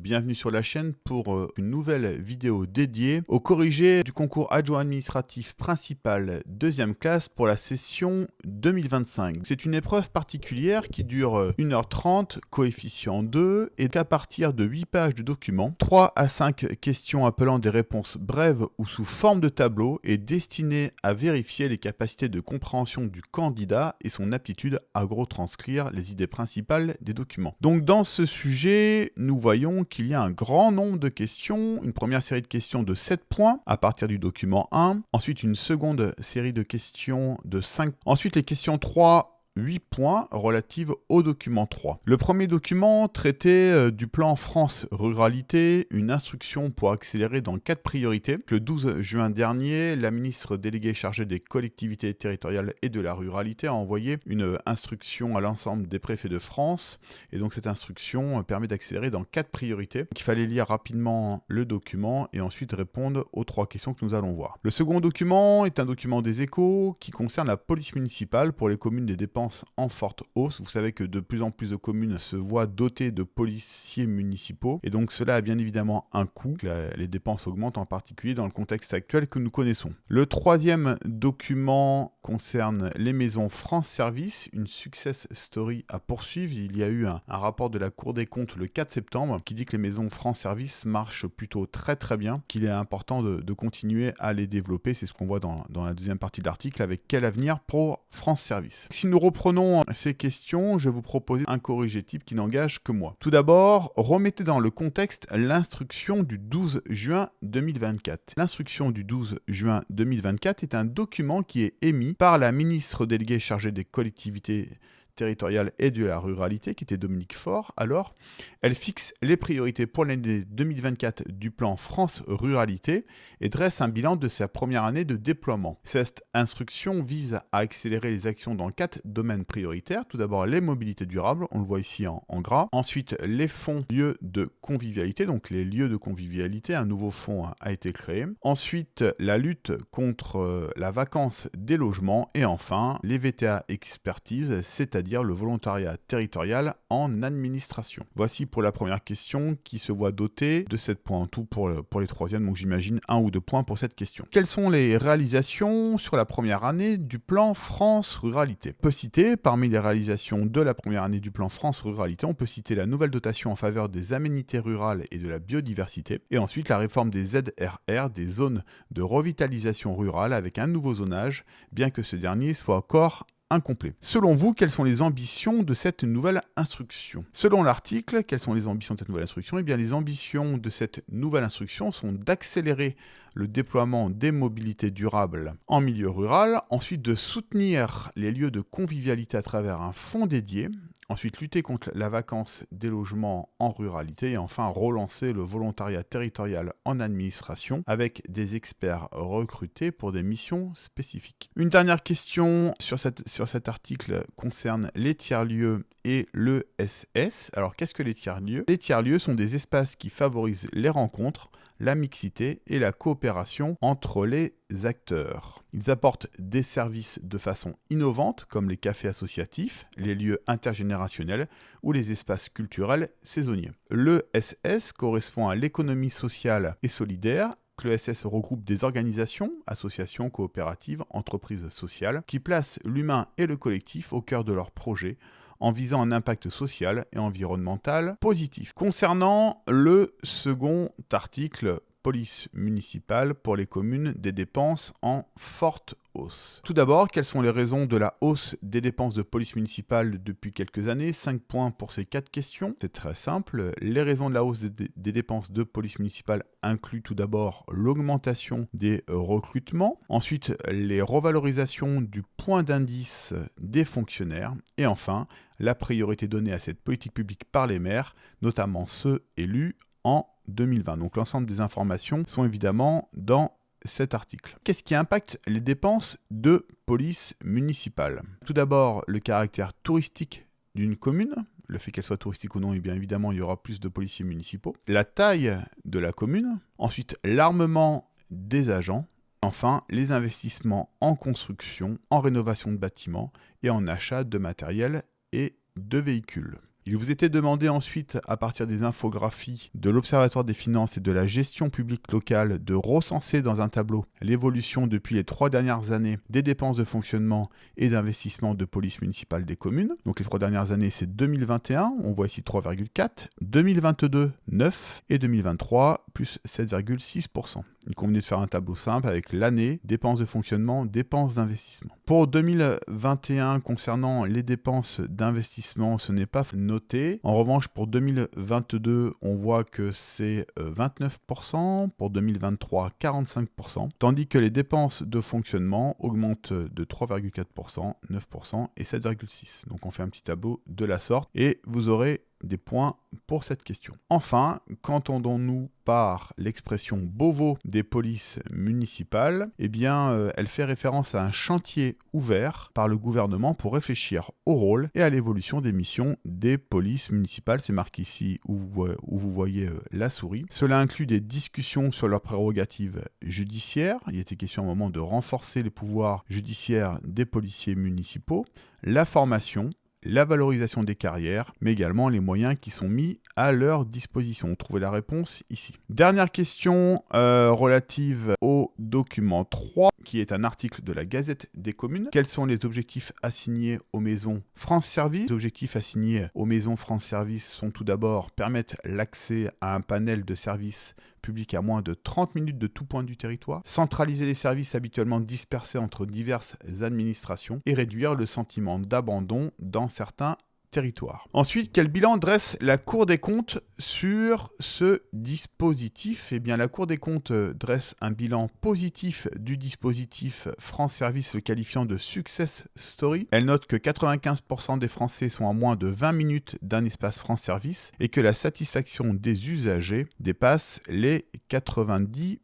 bienvenue sur la chaîne pour une nouvelle vidéo dédiée au corrigé du concours adjoint administratif principal 2e classe pour la session 2025. C'est une épreuve particulière qui dure 1h30, coefficient 2, et qu'à partir de 8 pages de documents, 3 à 5 questions appelant des réponses brèves ou sous forme de tableau est destinée à vérifier les capacités de compréhension du candidat et son aptitude à retranscrire les idées principales des documents. Donc dans ce sujet, nous voyons qu'il y a un grand nombre de questions, une première série de questions de 7 points à partir du document 1, ensuite une seconde série de questions de 5, ensuite les questions 3, 8 points relatives au document 3. Le premier document traitait du plan France Ruralité, une instruction pour accélérer dans 4 priorités. Le 12 juin dernier, la ministre déléguée chargée des collectivités territoriales et de la ruralité a envoyé une instruction à l'ensemble des préfets de France. Et donc cette instruction permet d'accélérer dans 4 priorités. Il fallait lire rapidement le document et ensuite répondre aux 3 questions que nous allons voir. Le second document est un document des Échos qui concerne la police municipale pour les communes des dépenses en forte hausse. Vous savez que de plus en plus de communes se voient dotées de policiers municipaux et donc cela a bien évidemment un coût. Les dépenses augmentent en particulier dans le contexte actuel que nous connaissons. Le troisième document concerne les maisons France Service, une success story à poursuivre. Il y a eu un rapport de la Cour des comptes le 4 septembre qui dit que les maisons France Service marchent plutôt très bien, qu'il est important de continuer à les développer. C'est ce qu'on voit dans la deuxième partie de l'article avec quel avenir pour France Service. Si nous reprenons ces questions, je vais vous proposer un corrigé type qui n'engage que moi. Tout d'abord, remettez dans le contexte l'instruction du 12 juin 2024. L'instruction du 12 juin 2024 est un document qui est émis par la ministre déléguée chargée des collectivités territoriale et de la ruralité, qui était Dominique Faure. Alors, elle fixe les priorités pour l'année 2024 du plan France Ruralité et dresse un bilan de sa première année de déploiement. Cette instruction vise à accélérer les actions dans 4 domaines prioritaires. Tout d'abord, les mobilités durables, on le voit ici en gras. Ensuite, les fonds lieux de convivialité, donc les lieux de convivialité, un nouveau fonds a été créé. Ensuite, la lutte contre la vacance des logements. Et enfin, les VTA expertise, c'est-à-dire le volontariat territorial en administration. Voici pour la première question qui se voit dotée de 7 points en tout pour les troisièmes, donc j'imagine 1 ou 2 points pour cette question. Quelles sont les réalisations sur la première année du plan France Ruralité ? On peut citer, parmi les réalisations de la première année du plan France Ruralité, on peut citer la nouvelle dotation en faveur des aménités rurales et de la biodiversité, et ensuite la réforme des ZRR, des zones de revitalisation rurale, avec un nouveau zonage, bien que ce dernier soit encore incomplet. Selon vous, quelles sont les ambitions de cette nouvelle instruction ? Selon l'article, quelles sont les ambitions de cette nouvelle instruction ? Eh bien, les ambitions de cette nouvelle instruction sont d'accélérer le déploiement des mobilités durables en milieu rural, ensuite de soutenir les lieux de convivialité à travers un fonds dédié, ensuite lutter contre la vacance des logements en ruralité et enfin relancer le volontariat territorial en administration avec des experts recrutés pour des missions spécifiques. Une dernière question sur cet article concerne les tiers-lieux et l'ESS. Alors qu'est-ce que les tiers-lieux ? Les tiers-lieux sont des espaces qui favorisent les rencontres, la mixité et la coopération entre les acteurs. Ils apportent des services de façon innovante comme les cafés associatifs, les lieux intergénérationnels ou les espaces culturels saisonniers. L'ESS correspond à l'économie sociale et solidaire. L'ESS regroupe des organisations, associations, coopératives, entreprises sociales qui placent l'humain et le collectif au cœur de leurs projets en visant un impact social et environnemental positif. Concernant le second article, police municipale pour les communes des dépenses en forte hausse. Tout d'abord, quelles sont les raisons de la hausse des dépenses de police municipale depuis quelques années ? 5 points pour ces 4 questions. C'est très simple. Les raisons de la hausse des dépenses de police municipale incluent tout d'abord l'augmentation des recrutements, ensuite les revalorisations du point d'indice des fonctionnaires, et enfin la priorité donnée à cette politique publique par les maires, notamment ceux élus en 2020. Donc l'ensemble des informations sont évidemment dans cet article. Qu'est-ce qui impacte les dépenses de police municipale ? Tout d'abord, le caractère touristique d'une commune. Le fait qu'elle soit touristique ou non, et bien évidemment, il y aura plus de policiers municipaux. La taille de la commune. Ensuite, l'armement des agents. Enfin, les investissements en construction, en rénovation de bâtiments et en achat de matériel et de véhicules. Il vous était demandé ensuite, à partir des infographies de l'Observatoire des finances et de la gestion publique locale, de recenser dans un tableau l'évolution depuis les 3 dernières années des dépenses de fonctionnement et d'investissement de police municipale des communes. Donc les 3 dernières années, c'est 2021, on voit ici 3,4, 2022, 9 et 2023, plus 7,6%. Il convenait de faire un tableau simple avec l'année, dépenses de fonctionnement, dépenses d'investissement. Pour 2021, concernant les dépenses d'investissement, ce n'est pas noté. En revanche, pour 2022, on voit que c'est 29%, pour 2023, 45%, tandis que les dépenses de fonctionnement augmentent de 3,4%, 9% et 7,6%. Donc on fait un petit tableau de la sorte et vous aurez des points pour cette question. Enfin, qu'entendons-nous par l'expression Beauvau des polices municipales? Eh bien, elle fait référence à un chantier ouvert par le gouvernement pour réfléchir au rôle et à l'évolution des missions des polices municipales. C'est marqué ici où vous voyez la souris. Cela inclut des discussions sur leurs prérogatives judiciaires. Il était question à un moment de renforcer les pouvoirs judiciaires des policiers municipaux, la formation, la valorisation des carrières, mais également les moyens qui sont mis à leur disposition. Vous trouvez la réponse ici. Dernière question relative au document 3, qui est un article de la Gazette des communes. Quels sont les objectifs assignés aux maisons France Service? Les objectifs assignés aux maisons France Service sont tout d'abord permettre l'accès à un panel de services publics à moins de 30 minutes de tout point du territoire, centraliser les services habituellement dispersés entre diverses administrations et réduire le sentiment d'abandon dans certains territoires. Ensuite, quel bilan dresse la Cour des comptes sur ce dispositif? Eh bien, la Cour des comptes dresse un bilan positif du dispositif France Service, le qualifiant de success story. Elle note que 95% des Français sont à moins de 20 minutes d'un espace France Service et que la satisfaction des usagers dépasse les 90%.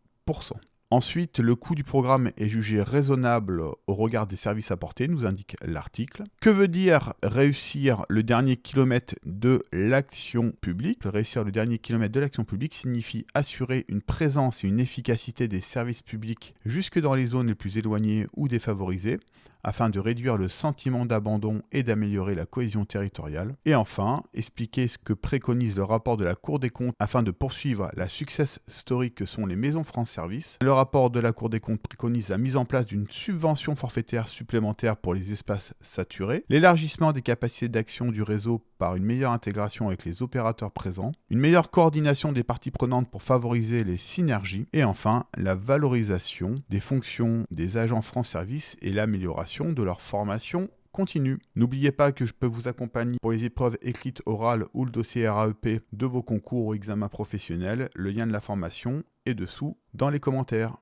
Ensuite, le coût du programme est jugé raisonnable au regard des services apportés, nous indique l'article. Que veut dire réussir le dernier kilomètre de l'action publique? Réussir le dernier kilomètre de l'action publique signifie assurer une présence et une efficacité des services publics jusque dans les zones les plus éloignées ou défavorisées, afin de réduire le sentiment d'abandon et d'améliorer la cohésion territoriale. Et enfin, expliquer ce que préconise le rapport de la Cour des comptes afin de poursuivre la success story que sont les maisons France Service. Le rapport de la Cour des comptes préconise la mise en place d'une subvention forfaitaire supplémentaire pour les espaces saturés, l'élargissement des capacités d'action du réseau par une meilleure intégration avec les opérateurs présents, une meilleure coordination des parties prenantes pour favoriser les synergies, et enfin, la valorisation des fonctions des agents France Service et l'amélioration de leur formation continue. N'oubliez pas que je peux vous accompagner pour les épreuves écrites orales ou le dossier RAEP de vos concours ou examens professionnels. Le lien de la formation est dessous dans les commentaires.